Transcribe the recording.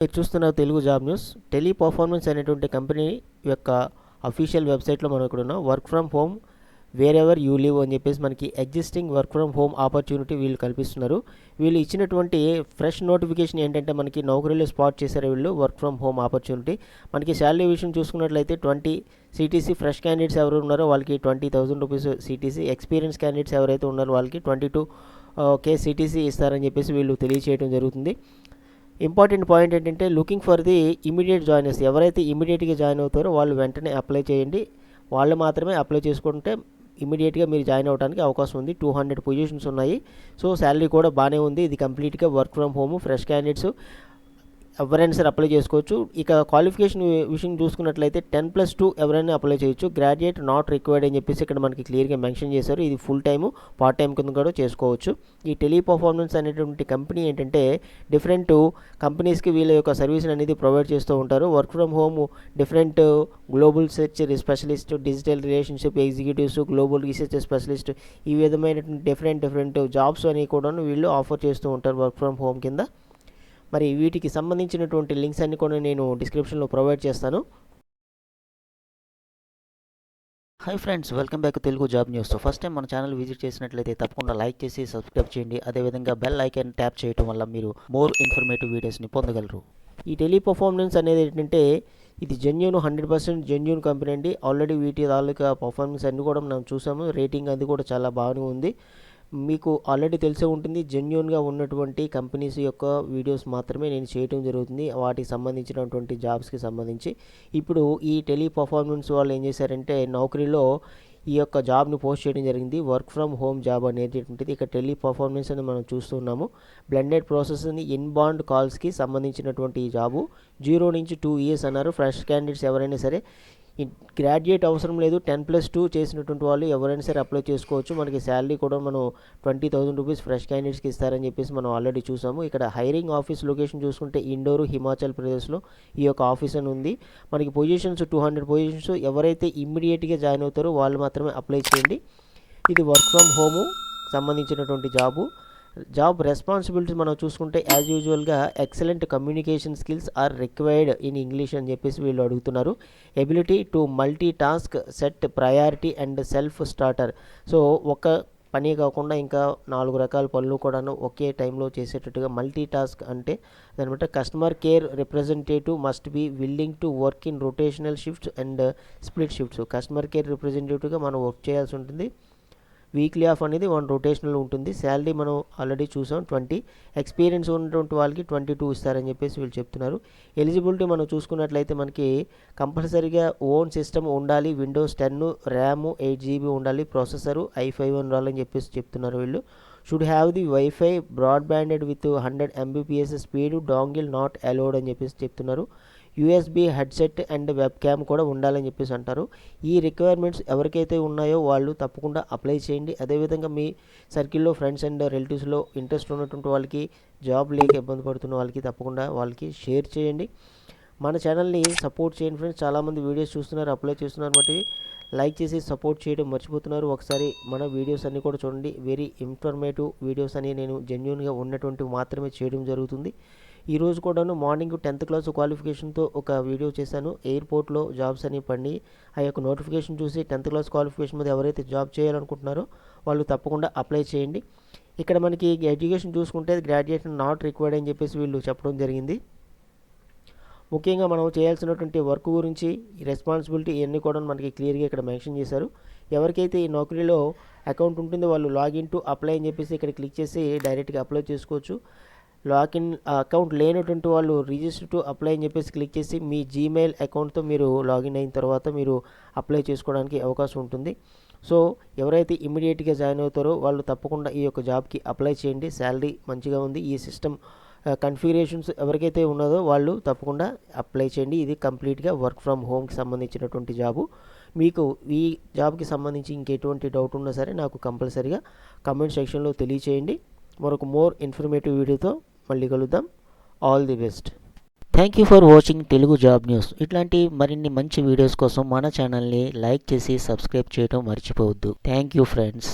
మీరు చూస్తున్న Telugu job news. Tele performance అనేటువంటి కంపెనీ యొక్క అఫీషియల్ వెబ్సైట్లో మనం ఇక్కడ ఉన్నాం. Work from home wear ever you live అని చెప్పేసి మనకి existing work from home opportunity వీళ్ళు కల్పిస్తున్నారు. వీళ్ళు ఇచ్చినటువంటి ఫ్రెష్ నోటిఫికేషన్ ఏంటంటే మనకి నౌకరీలో స్పాట్ చేశారు వీళ్ళు వర్క్ ఫ్రమ్ హోమ్ ఆపర్చునిటీ. మనకి శాలరీ విషయం చూసుకున్నట్లయితే 20 CTC ఫ్రెష్ క్యాండిడేట్స్ ఎవరు ఉన్నారో వాళ్ళకి 20,000 రూపీస్ CTC, ఎక్స్పీరియన్స్ క్యాండిడేట్స్ ఎవరైతే ఉన్నారో వాళ్ళకి 22K CTC ఇస్తారని చెప్పేసి వీళ్ళు తెలియచేయడం జరుగుతుంది. ఇంపార్టెంట్ పాయింట్ ఏంటంటే looking for the immediate joiners. ఎవరైతే ఇమీడియట్గా జాయిన్ అవుతారో వాళ్ళు వెంటనే అప్లై చేయండి. వాళ్ళు మాత్రమే అప్లై చేసుకుంటే ఇమీడియట్గా మీరు జాయిన్ అవ్వడానికి అవకాశం ఉంది. 200 పొజిషన్స్ ఉన్నాయి. సో శాలరీ కూడా బాగానే ఉంది. ఇది కంప్లీట్గా work from home. Fresh candidates ఎవరైనా సరే అప్లై చేసుకోవచ్చు. ఇక క్వాలిఫికేషన్ విషయం చూసుకున్నట్లయితే 10+2 ఎవరైనా అప్లై చేయొచ్చు. గ్రాడ్యుయేట్ నాట్ రిక్వైర్డ్ అని చెప్పేసి ఇక్కడ మనకి క్లియర్గా మెన్షన్ చేశారు. ఇది ఫుల్ టైము పార్ట్ టైం కింద కూడా చేసుకోవచ్చు. ఈ టెలి పర్ఫార్మెన్స్ అనేటువంటి కంపెనీ ఏంటంటే డిఫరెంట్ కంపెనీస్కి వీళ్ళ యొక్క సర్వీస్ అనేది ప్రొవైడ్ చేస్తూ ఉంటారు. Work from home different global research specialist, digital relationship executives, global research specialist, ఈ విధమైనటువంటి డిఫరెంట్ జాబ్స్ అని కూడా వీళ్ళు ఆఫర్ చేస్తూ ఉంటారు వర్క్ ఫ్రమ్ హోమ్ కింద. మరి వీటికి సంబంధించినటువంటి లింక్స్ అన్ని కూడా నేను డిస్క్రిప్షన్లో ప్రొవైడ్ చేస్తాను. Hi friends, welcome back Telugu job news. First time మన ఛానల్ విజిట్ చేసినట్లయితే తప్పకుండా లైక్ చేసి సబ్స్క్రైబ్ చేయండి. అదేవిధంగా బెల్ ఐకాన్ ట్యాప్ చేయడం వల్ల మీరు మోర్ ఇన్ఫర్మేటివ్ వీడియోస్ని పొందగలరు. ఈ టెలి పర్ఫార్మెన్స్ అనేది ఏంటంటే ఇది 100% జెన్యూన్ కంపెనీ అండి. ఆల్రెడీ వీటి తాలూకా పర్ఫార్మెన్స్ అన్ని కూడా మనం చూసాము. రేటింగ్ అది కూడా చాలా బాగానే ఉంది. మీకు ఆల్రెడీ తెలిసే ఉంటుంది, జెన్యూన్గా ఉన్నటువంటి కంపెనీస్ యొక్క వీడియోస్ మాత్రమే నేను చేయడం జరుగుతుంది, వాటికి సంబంధించినటువంటి జాబ్స్కి సంబంధించి. ఇప్పుడు ఈ టెలి పర్ఫార్మెన్స్ వాళ్ళు ఏం చేశారంటే నౌకరీలో ఈ యొక్క జాబ్ని పోస్ట్ చేయడం జరిగింది. వర్క్ ఫ్రమ్ హోమ్ జాబ్ అనేటువంటిది ఇక్కడ టెలి పర్ఫార్మెన్స్ అని మనం చూస్తున్నాము. బ్లెండెడ్ ప్రాసెస్ అని ఇన్బాండ్ కాల్స్కి సంబంధించినటువంటి ఈ జాబు 0 నుంచి 2 years అన్నారు. ఫ్రెష్ క్యాండిడేట్స్ ఎవరైనా సరే, గ్రాడ్యుయేట్ అవసరం లేదు, 10+2 చేసినటువంటి వాళ్ళు ఎవరైనా సరే అప్లై చేసుకోవచ్చు. మనకి శాలరీ కూడా మనం 20,000 రూపీస్ ఫ్రెష్ క్యాండిడేట్స్కి ఇస్తారని చెప్పేసి మనం ఆల్రెడీ చూసాము. ఇక్కడ హైరింగ్ ఆఫీస్ లొకేషన్ చూసుకుంటే ఇండోర్, హిమాచల్ ప్రదేశ్లో ఈ యొక్క ఆఫీస్ అని ఉంది. మనకి పొజిషన్స్ 200 పొజిషన్స్. ఎవరైతే ఇమ్మీడియట్గా జాయిన్ అవుతారో వాళ్ళు మాత్రమే అప్లై చేయండి. ఇది వర్క్ ఫ్రమ్ హోము సంబంధించినటువంటి జాబ్ రెస్పాన్సిబిలిటీస్ మనం చూసుకుంటే యాజ్ యూజువల్గా excellent communication skills are required in English అని చెప్పేసి వీళ్ళు అడుగుతున్నారు. Ability to multitask, set priority and self starter. So ఒక పని కాకుండా ఇంకా 4 రకాల పనులు కూడాను ఒకే టైంలో చేసేటట్టుగా మల్టీ టాస్క్ అంటే అనమాట. Customer care representative must be willing to work in rotational shifts and split shifts. Customer care రిప్రజెంటేటివ్గా మనం వర్క్ చేయాల్సి ఉంటుంది. వీక్లీ ఆఫ్ అనేది 1 రొటేషనల్ ఉంటుంది. శాలరీ మనం ఆల్రెడీ చూసాం 20. ఎక్స్పీరియన్స్ ఉన్నటువంటి వాళ్ళకి 22 ఇస్తారని చెప్పేసి వీళ్ళు చెప్తున్నారు. ఎలిజిబిలిటీ మనం చూసుకున్నట్లయితే మనకి కంపల్సరీగా ఓన్ సిస్టమ్ ఉండాలి. విండోస్ 10, ర్యామ్ 8GB ఉండాలి. ప్రాసెసరు i5 ఉండాలని చెప్పేసి చెప్తున్నారు వీళ్ళు. Should have the WiFi broadbanded with 100 Mbps speed, dongle not allowed అని చెప్పేసి చెప్తున్నారు. USB headset and web cam కూడా ఉండాలని చెప్పేసి అంటారు. ఈ రిక్వైర్మెంట్స్ ఎవరికైతే ఉన్నాయో వాళ్ళు తప్పకుండా అప్లై చేయండి. అదేవిధంగా మీ సర్కిల్లో ఫ్రెండ్స్ అండ్ రిలేటివ్స్లో ఇంట్రెస్ట్ ఉన్నటువంటి వాళ్ళకి, జాబ్ లేక ఇబ్బంది పడుతున్న వాళ్ళకి తప్పకుండా వాళ్ళకి షేర్ చేయండి. మన ఛానల్ని సపోర్ట్ చేయండి ఫ్రెండ్స్. చాలామంది వీడియోస్ చూస్తున్నారు, అప్లై చేస్తున్నారు, బట్టి లైక్ చేసి సపోర్ట్ చేయడం మర్చిపోతున్నారు. ఒకసారి మన వీడియోస్ అన్నీ కూడా చూడండి. వెరీ ఇన్ఫర్మేటివ్ వీడియోస్ అని నేను జెన్యూన్గా ఉన్నటువంటివి మాత్రమే చేయడం జరుగుతుంది. ఈరోజు కూడాను మార్నింగ్ 10th క్లాస్ క్వాలిఫికేషన్తో ఒక వీడియో చేశాను. ఎయిర్పోర్ట్లో జాబ్స్ అని పడి ఆ యొక్క నోటిఫికేషన్ చూసి 10th క్లాస్ క్వాలిఫికేషన్ మీద ఎవరైతే జాబ్ చేయాలనుకుంటున్నారో వాళ్ళు తప్పకుండా అప్లై చేయండి. ఇక్కడ మనకి ఎడ్యుకేషన్ చూసుకుంటే గ్రాడ్యుయేషన్ నాట్ రిక్వైర్డ్ అని చెప్పేసి వీళ్ళు చెప్పడం జరిగింది. ముఖ్యంగా మనం చేయాల్సినటువంటి వర్క్ గురించి, ఈ రెస్పాన్సిబిలిటీ ఇవన్నీ కూడా మనకి క్లియర్గా ఇక్కడ మెన్షన్ చేశారు. ఎవరికైతే ఈ నౌకరీలో అకౌంట్ ఉంటుందో వాళ్ళు లాగిన్ టు అప్లై అని చెప్పేసి ఇక్కడ క్లిక్ చేసి డైరెక్ట్గా అప్లై చేసుకోవచ్చు. లాగిన్ అకౌంట్ లేనటువంటి వాళ్ళు రిజిస్టర్ టు అప్లై అని చెప్పేసి క్లిక్ చేసి మీ జీమెయిల్ అకౌంట్తో మీరు లాగిన్ అయిన తర్వాత మీరు అప్లై చేసుకోవడానికి అవకాశం ఉంటుంది. సో ఎవరైతే ఇమ్మీడియట్గా జాయిన్ అవుతారో వాళ్ళు తప్పకుండా ఈ యొక్క జాబ్కి అప్లై చేయండి. శాలరీ మంచిగా ఉంది. ఈ సిస్టమ్ కన్ఫిగరేషన్స్ ఎవరికైతే ఉన్నదో వాళ్ళు తప్పకుండా అప్లై చేయండి. ఇది కంప్లీట్గా వర్క్ ఫ్రమ్ హోమ్కి సంబంధించినటువంటి జాబు. మీకు ఈ జాబ్కి సంబంధించి ఇంకెటువంటి డౌట్ ఉన్నా సరే నాకు కంపల్సరీగా కమెంట్ సెక్షన్లో తెలియచేయండి. మరొక మోర్ ఇన్ఫర్మేటివ్ వీడియోతో మళ్ళీ కలుద్దాం. All the best. Thank you for watching Telugu job news. ఇట్లాంటి మరిన్ని మంచి వీడియోస్ కోసం మన ఛానల్ని లైక్ చేసి సబ్స్క్రైబ్ చేయడం మర్చిపోవద్దు. Thank you friends.